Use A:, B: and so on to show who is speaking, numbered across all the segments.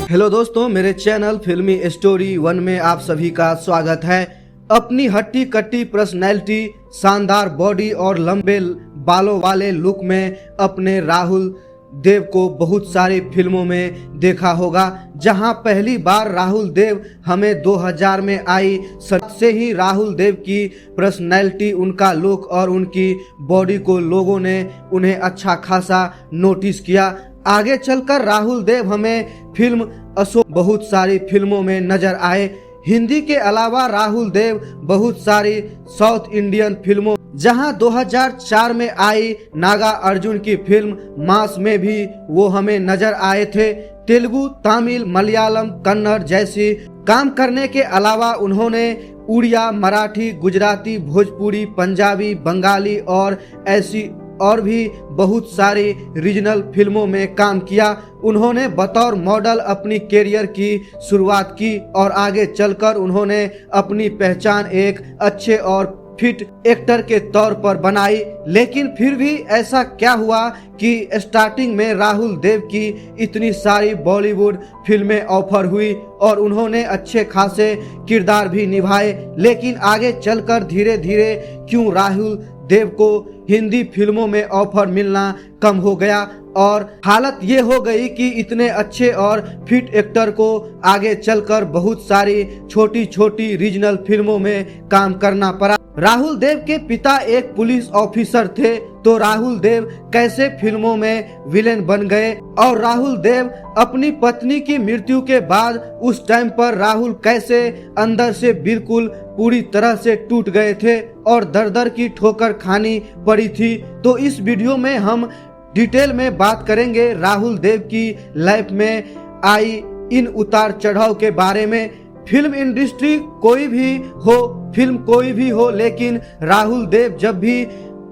A: Hello दोस्तों, मेरे channel फिल्मी स्टोरी 1 में आप सभी का स्वागत है। अपनी हट्टी कट्टी पर्सनैलिटी, शानदार बॉडी और लंबे बालों वाले लुक में अपने राहुल देव को बहुत सारी फिल्मों में देखा होगा। जहां पहली बार राहुल देव हमें 2000 में आई, से ही राहुल देव की पर्सनैलिटी, उनका लुक और उनकी बॉडी को लोगों ने उन्हें अच्छा खासा नोटिस किया। आगे चलकर राहुल देव हमें फिल्म अशोक बहुत सारी फिल्मों में नजर आए। हिंदी के अलावा राहुल देव बहुत सारी साउथ इंडियन फिल्मों, जहां 2004 में आई नागा अर्जुन की फिल्म मास में भी वो हमें नजर आए थे। तेलुगु, तमिल, मलयालम, कन्नड़ जैसी काम करने के अलावा उन्होंने उड़िया, मराठी, गुजराती, भोजपुरी, पंजाबी, बंगाली और ऐसी और भी बहुत सारी रीजनल फिल्मों में काम किया। उन्होंने बतौर मॉडल अपनी कैरियर की शुरुआत की और आगे चलकर उन्होंने अपनी पहचान एक अच्छे और फिट एक्टर के तौर पर बनाई। लेकिन फिर भी ऐसा क्या हुआ कि स्टार्टिंग में राहुल देव की इतनी सारी बॉलीवुड फिल्में ऑफर हुई और उन्होंने अच्छे खासे किरदार भी निभाए, लेकिन आगे चलकर धीरे धीरे क्यों राहुल देव को हिंदी फिल्मों में ऑफर मिलना कम हो गया और हालत ये हो गई कि इतने अच्छे और फिट एक्टर को आगे चलकर बहुत सारी छोटी छोटी रीजनल फिल्मों में काम करना पड़ा। राहुल देव के पिता एक पुलिस ऑफिसर थे, तो राहुल देव कैसे फिल्मों में विलेन बन गए और राहुल देव अपनी पत्नी की मृत्यु के बाद उस टाइम पर राहुल कैसे अंदर से बिल्कुल पूरी तरह से टूट गए थे और दर दर की ठोकर खानी पड़ी थी। तो इस वीडियो में हम डिटेल में बात करेंगे राहुल देव की लाइफ में आई इन उतार चढ़ाव के बारे में। फिल्म इंडस्ट्री कोई भी हो, लेकिन राहुल देव जब भी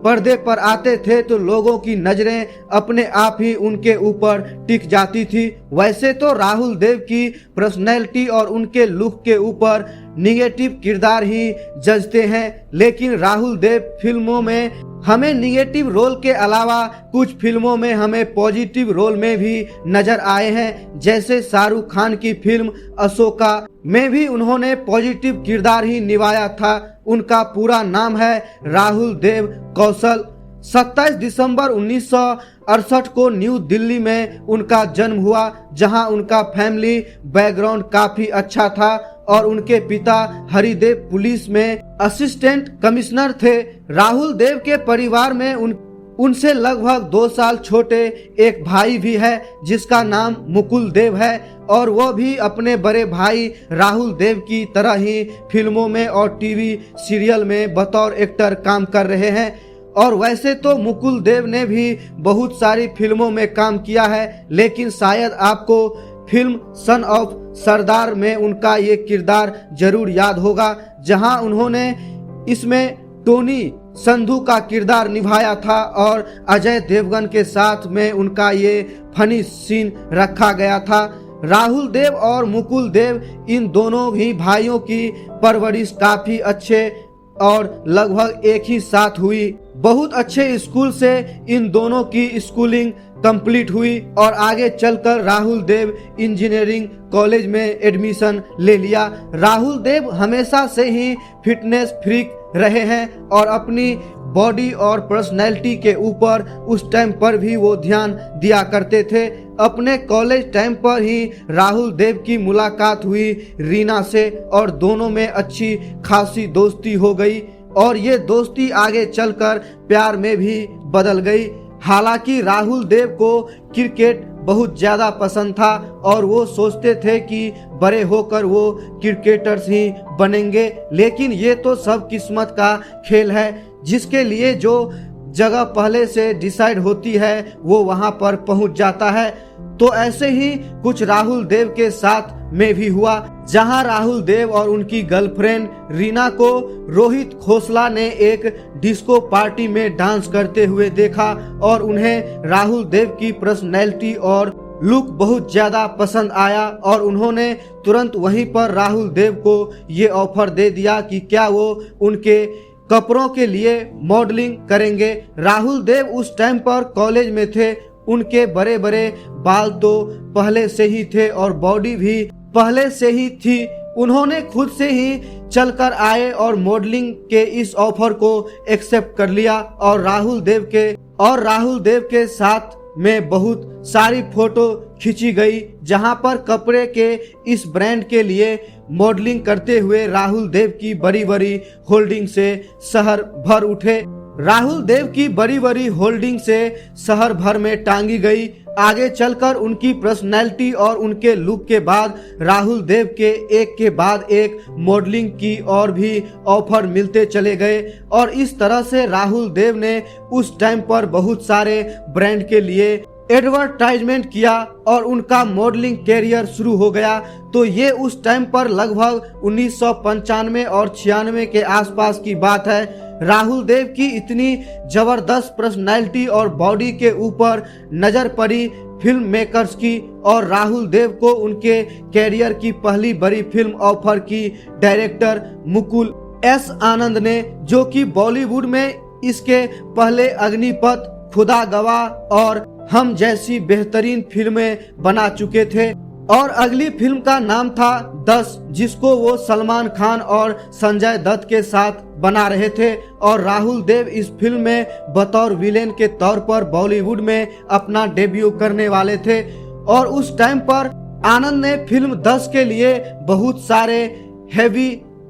A: पर्दे पर आते थे तो लोगों की नजरें अपने आप ही उनके ऊपर टिक जाती थी। वैसे तो राहुल देव की पर्सनैलिटी और उनके लुक के ऊपर निगेटिव किरदार ही जजते हैं, लेकिन राहुल देव फिल्मों में हमें निगेटिव रोल के अलावा कुछ फिल्मों में हमें पॉजिटिव रोल में भी नजर आए हैं। जैसे शाहरुख खान की फिल्म अशोका में भी उन्होंने पॉजिटिव किरदार ही निभाया था। उनका पूरा नाम है राहुल देव कौशल। 27 दिसंबर 1968 को न्यू दिल्ली में उनका जन्म हुआ, जहां उनका फैमिली बैकग्राउंड काफी अच्छा था और उनके पिता हरिदेव पुलिस में असिस्टेंट कमिश्नर थे। राहुल देव के परिवार में उनसे लगभग 2 साल छोटे एक भाई भी है जिसका नाम मुकुल देव है और वो भी अपने बड़े भाई राहुल देव की तरह ही फिल्मों में और टीवी सीरियल में बतौर एक्टर काम कर रहे हैं। और वैसे तो मुकुल देव ने भी बहुत सारी फिल्मों में काम किया है, लेकिन शायद आपको फिल्म सन ऑफ सरदार में उनका ये किरदार जरूर याद होगा, जहां उन्होंने इसमें टोनी संधू का किरदार निभाया था और अजय देवगन के साथ में उनका ये फनी सीन रखा गया था। राहुल देव और मुकुल देव इन दोनों ही भाइयों की परवरिश काफी अच्छे और लगभग एक ही साथ हुई। बहुत अच्छे स्कूल से इन दोनों की स्कूलिंग कंप्लीट हुई और आगे चलकर राहुल देव इंजीनियरिंग कॉलेज में एडमिशन ले लिया। राहुल देव हमेशा से ही फिटनेस फ्रीक रहे हैं और अपनी बॉडी और पर्सनैलिटी के ऊपर उस टाइम पर भी वो ध्यान दिया करते थे। अपने कॉलेज टाइम पर ही राहुल देव की मुलाकात हुई रीना से और दोनों में अच्छी खासी दोस्ती हो गई और ये दोस्ती आगे चलकर प्यार में भी बदल गई। हालांकि राहुल देव को क्रिकेट बहुत ज़्यादा पसंद था और वो सोचते थे कि बड़े होकर वो क्रिकेटर्स ही बनेंगे, लेकिन ये तो सब किस्मत का खेल है। जिसके लिए जो जगह पहले से डिसाइड होती है वो वहाँ पर पहुँच जाता है। तो ऐसे ही कुछ राहुल देव के साथ में भी हुआ, जहां राहुल देव और उनकी गर्लफ्रेंड रीना को रोहित खोसला ने एक डिस्को पार्टी में डांस करते हुए देखा और उन्हें राहुल देव की पर्सनैलिटी और लुक बहुत ज्यादा पसंद आया और उन्होंने तुरंत वहीं पर राहुल देव को ये ऑफर दे दिया कि क्या वो उनके कपड़ों के लिए मॉडलिंग करेंगे। राहुल देव उस टाइम पर कॉलेज में थे उनके बड़े बड़े बाल तो पहले से ही थे और बॉडी भी पहले से ही थी। उन्होंने खुद से ही चलकर आए और मॉडलिंग के इस ऑफर को एक्सेप्ट कर लिया और राहुल देव के साथ में बहुत सारी फोटो खींची गई, जहां पर कपड़े के इस ब्रांड के लिए मॉडलिंग करते हुए राहुल देव की बड़ी बड़ी होल्डिंग से शहर भर उठे। राहुल देव की बड़ी बड़ी होल्डिंग से शहर भर में टांगी गई। आगे चलकर उनकी पर्सनैलिटी और उनके लुक के बाद राहुल देव के एक के बाद एक मॉडलिंग की और भी ऑफर मिलते चले गए और इस तरह से राहुल देव ने उस टाइम पर बहुत सारे ब्रांड के लिए एडवर्टाइजमेंट किया और उनका मॉडलिंग कैरियर शुरू हो गया। तो ये उस टाइम पर लगभग 1995 और 96 के आसपास की बात है। राहुल देव की इतनी जबरदस्त पर्सनैलिटी और बॉडी के ऊपर नजर पड़ी फिल्म मेकर्स की और राहुल देव को उनके कैरियर की पहली बड़ी फिल्म ऑफर की डायरेक्टर मुकुल एस आनंद ने, जो कि बॉलीवुड में इसके पहले अग्निपथ, खुदा गवाह और हम जैसी बेहतरीन फिल्में बना चुके थे। और अगली फिल्म का नाम था 10, जिसको वो सलमान खान और संजय दत्त के साथ बना रहे थे और राहुल देव इस फिल्म में बतौर विलेन के तौर पर बॉलीवुड में अपना डेब्यू करने वाले थे। और उस टाइम पर आनंद ने फिल्म 10 के लिए बहुत सारे हेवी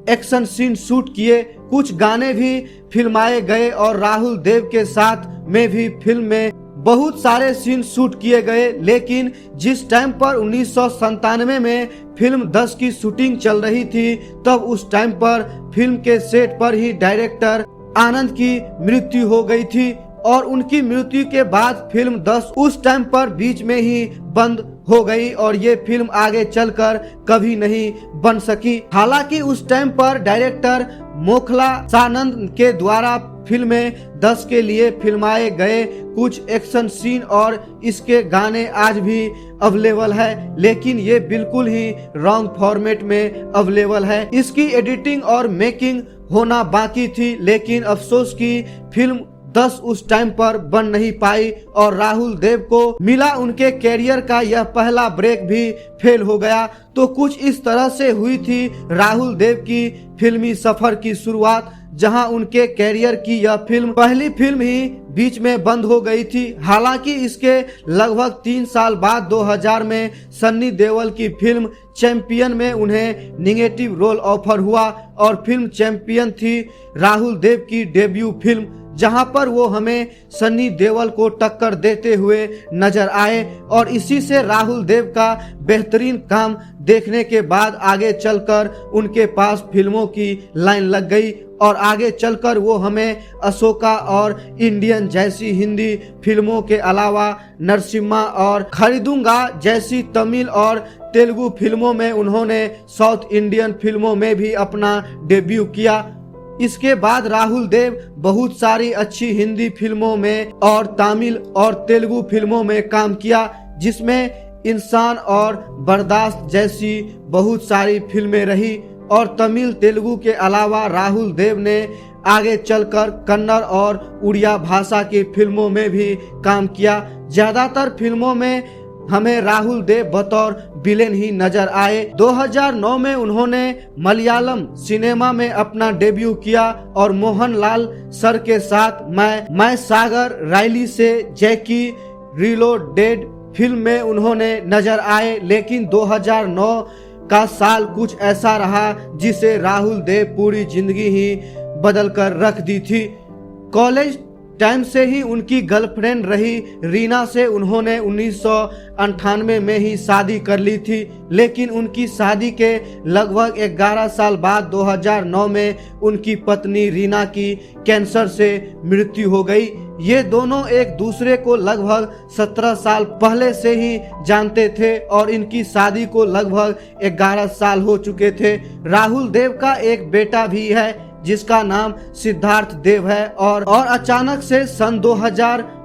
A: एक्शन सीन शूट किए, कुछ गाने भी फिल्माए गए और राहुल देव के साथ में भी फिल्म में बहुत सारे सीन शूट किए गए। लेकिन जिस टाइम पर 1997 में फिल्म 10 की शूटिंग चल रही थी, तब उस टाइम पर फिल्म के सेट पर ही डायरेक्टर आनंद की मृत्यु हो गई थी और उनकी मृत्यु के बाद फिल्म 10 उस टाइम पर बीच में ही बंद हो गई और ये फिल्म आगे चलकर कभी नहीं बन सकी। हालांकि उस टाइम पर डायरेक्टर मोखला सानंद के द्वारा फिल्में 10 के लिए फिल्माए गए कुछ एक्शन सीन और इसके गाने आज भी अवेलेबल है, लेकिन ये बिल्कुल ही रॉन्ग फॉर्मेट में अवेलेबल है। इसकी एडिटिंग और मेकिंग होना बाकी थी, लेकिन अफसोस की फिल्म 10 उस टाइम पर बन नहीं पाई और राहुल देव को मिला उनके कैरियर का यह पहला ब्रेक भी फेल हो गया। तो कुछ इस तरह से हुई थी राहुल देव की फिल्मी सफर की शुरुआत, जहां उनके कैरियर की यह पहली फिल्म ही बीच में बंद हो गई थी। हालांकि इसके लगभग 3 साल बाद 2000 में सन्नी देओल की फिल्म चैंपियन में उन्हें निगेटिव रोल ऑफर हुआ और फिल्म चैंपियन थी राहुल देव की डेब्यू फिल्म, जहां पर वो हमें सन्नी देओल को टक्कर देते हुए नजर आए और इसी से राहुल देव का बेहतरीन काम देखने के बाद आगे चलकर उनके पास फिल्मों की लाइन लग गई और आगे चलकर वो हमें अशोका और इंडियन जैसी हिंदी फिल्मों के अलावा नरसिम्हा और खरीदूंगा जैसी तमिल और तेलुगु फिल्मों में उन्होंने साउथ इंडियन फिल्मों में भी अपना डेब्यू किया। इसके बाद राहुल देव बहुत सारी अच्छी हिंदी फिल्मों में और तमिल और तेलुगु फिल्मों में काम किया, जिसमें इंसान और बर्दाश्त जैसी बहुत सारी फिल्में रही और तमिल तेलुगु के अलावा राहुल देव ने आगे चलकर कन्नड़ और उड़िया भाषा की फिल्मों में भी काम किया। ज्यादातर फिल्मों में हमें राहुल देव बतौर विलेन ही नजर आए। 2009 में उन्होंने मलयालम सिनेमा में अपना डेब्यू किया और मोहनलाल सर के साथ मैं सागर रायली से जैकी रिलोडेड फिल्म में उन्होंने नजर आए। लेकिन 2009 का साल कुछ ऐसा रहा जिसे राहुल देव पूरी जिंदगी ही बदल कर रख दी थी। कॉलेज टाइम से ही उनकी गर्लफ्रेंड रही रीना से उन्होंने 1998 में ही शादी कर ली थी, लेकिन उनकी शादी के लगभग 11 साल बाद 2009 में उनकी पत्नी रीना की कैंसर से मृत्यु हो गई। ये दोनों एक दूसरे को लगभग 17 साल पहले से ही जानते थे और इनकी शादी को लगभग 11 साल हो चुके थे। राहुल देव का एक बेटा भी है जिसका नाम सिद्धार्थ देव है और अचानक से सन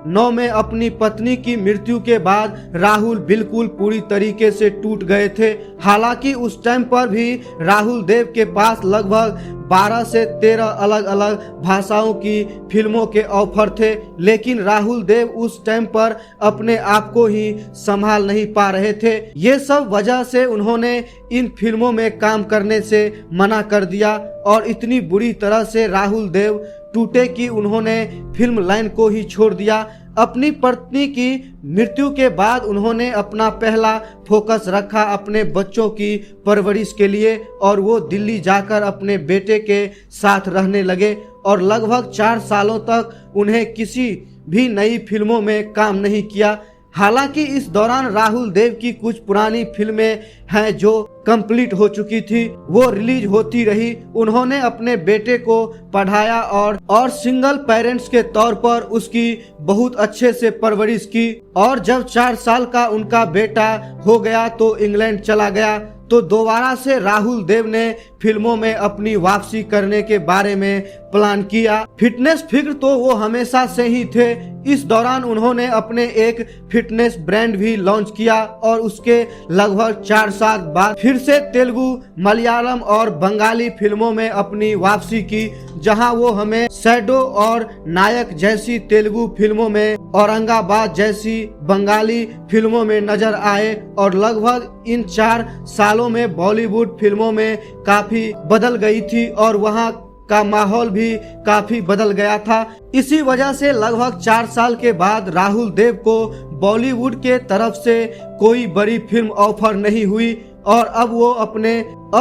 A: 2009 में अपनी पत्नी की मृत्यु के बाद राहुल बिल्कुल पूरी तरीके से टूट गए थे। हालांकि उस टाइम पर भी राहुल देव के पास लगभग 12 से 13 अलग अलग भाषाओं की फिल्मों के ऑफर थे, लेकिन राहुल देव उस टाइम पर अपने आप को ही संभाल नहीं पा रहे थे। ये सब वजह से उन्होंने इन फिल्मों में काम करने से मना कर दिया और इतनी बुरी तरह से राहुल देव टूटे कि उन्होंने फिल्म लाइन को ही छोड़ दिया। अपनी पत्नी की मृत्यु के बाद उन्होंने अपना पहला फोकस रखा अपने बच्चों की परवरिश के लिए और वो दिल्ली जाकर अपने बेटे के साथ रहने लगे और लगभग 4 सालों तक उन्हें किसी भी नई फिल्मों में काम नहीं किया। हालांकि इस दौरान राहुल देव की कुछ पुरानी फिल्में हैं जो कंप्लीट हो चुकी थी, वो रिलीज होती रही। उन्होंने अपने बेटे को पढ़ाया और सिंगल पेरेंट्स के तौर पर उसकी बहुत अच्छे से परवरिश की और जब 4 साल का उनका बेटा हो गया तो इंग्लैंड चला गया। तो दोबारा से राहुल देव ने फिल्मों में अपनी वापसी करने के बारे में प्लान किया। फिटनेस फिक्र तो वो हमेशा से ही थे। इस दौरान उन्होंने अपने एक फिटनेस ब्रांड भी लॉन्च किया और उसके लगभग 4 साल बाद फिर से तेलुगु, मलयालम और बंगाली फिल्मों में अपनी वापसी की, जहां वो हमें शैडो और नायक जैसी तेलुगु फिल्मों में, औरंगाबाद जैसी बंगाली फिल्मों में नजर आए और लगभग इन 4 सालों में बॉलीवुड फिल्मों में काफी बदल गई थी और वहां का माहौल भी काफी बदल गया था। इसी वजह से लगभग 4 साल के बाद राहुल देव को बॉलीवुड के तरफ से कोई बड़ी फिल्म ऑफर नहीं हुई और अब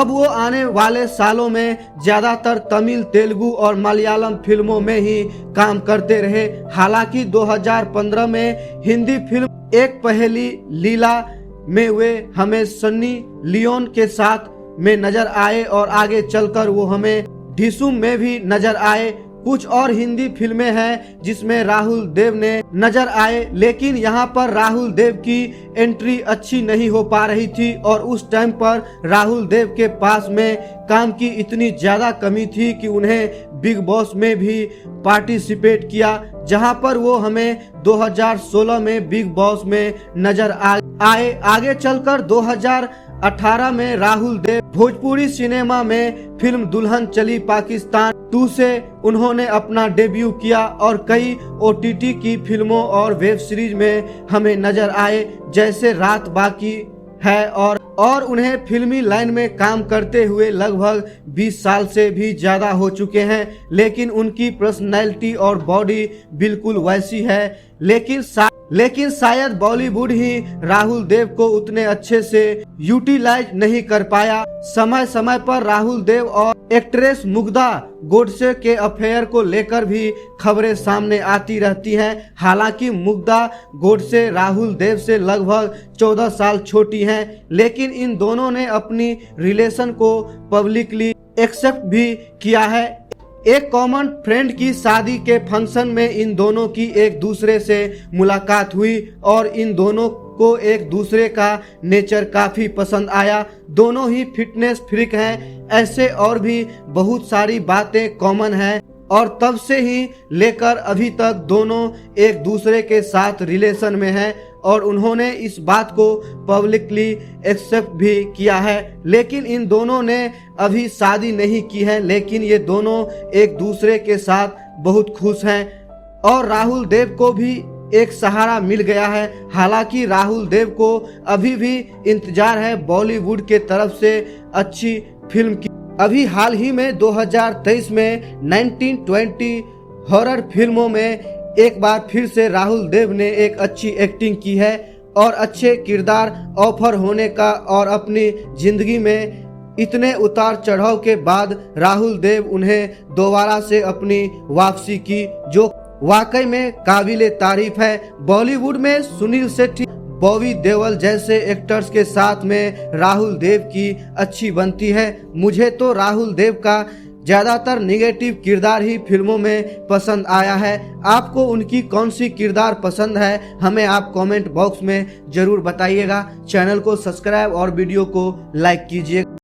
A: वो आने वाले सालों में ज्यादातर तमिल, तेलुगु और मलयालम फिल्मों में ही काम करते रहे। हालांकि 2015 में हिंदी फिल्म एक पहेली लीला में वे हमें सन्नी लियोन के साथ में नजर आए और आगे चलकर वो हमें ढिसूम में भी नजर आए। कुछ और हिंदी फिल्में हैं जिसमें राहुल देव ने नजर आए, लेकिन यहाँ पर राहुल देव की एंट्री अच्छी नहीं हो पा रही थी और उस टाइम पर राहुल देव के पास में काम की इतनी ज्यादा कमी थी कि उन्हें बिग बॉस में भी पार्टिसिपेट किया, जहां पर वो हमें 2016 में बिग बॉस में नजर आए। आगे चलकर 2018 में राहुल देव भोजपुरी सिनेमा में फिल्म दुल्हन चली पाकिस्तान 2 से उन्होंने अपना डेब्यू किया और कई OTT की फिल्मों और वेब सीरीज में हमें नजर आए, जैसे रात बाकी है और उन्हें फिल्मी लाइन में काम करते हुए लगभग 20 साल से भी ज्यादा हो चुके हैं, लेकिन उनकी पर्सनैलिटी और बॉडी बिल्कुल वैसी है। लेकिन शायद बॉलीवुड ही राहुल देव को उतने अच्छे से यूटिलाइज नहीं कर पाया। समय समय पर राहुल देव और एक्ट्रेस मुग्धा गोडसे के अफेयर को लेकर भी खबरें सामने आती रहती हैं। हालांकि मुग्धा गोडसे राहुल देव से लगभग 14 साल छोटी हैं, लेकिन इन दोनों ने अपनी रिलेशन को पब्लिकली एक्सेप्ट भी किया है। एक कॉमन फ्रेंड की शादी के फंक्शन में इन दोनों की एक दूसरे से मुलाकात हुई और इन दोनों को एक दूसरे का नेचर काफी पसंद आया। दोनों ही फिटनेस फ्रीक हैं। ऐसे और भी बहुत सारी बातें कॉमन हैं और तब से ही लेकर अभी तक दोनों एक दूसरे के साथ रिलेशन में हैं और उन्होंने इस बात को पब्लिकली एक्सेप्ट भी किया है। लेकिन इन दोनों ने अभी शादी नहीं की है, लेकिन ये दोनों एक दूसरे के साथ बहुत खुश हैं और राहुल देव को भी एक सहारा मिल गया है। हालांकि राहुल देव को अभी भी इंतजार है बॉलीवुड के तरफ से अच्छी फिल्म की। अभी हाल ही में 2023 में 1920 हॉरर फिल्मों में एक बार फिर से राहुल देव ने एक अच्छी एक्टिंग की है और अच्छे किरदार ऑफर होने का और अपनी जिंदगी में इतने उतार चढ़ाव के बाद राहुल देव उन्हें दोबारा से अपनी वापसी की, जो वाकई में काबिले तारीफ है। बॉलीवुड में सुनील शेट्टी, बॉबी देओल जैसे एक्टर्स के साथ में राहुल देव की अच्छी बनती है। मुझे तो राहुल देव का ज्यादातर निगेटिव किरदार ही फिल्मों में पसंद आया है। आपको उनकी कौन सी किरदार पसंद है, हमें आप कमेंट बॉक्स में जरूर बताइएगा। चैनल को सब्सक्राइब और वीडियो को लाइक कीजिए।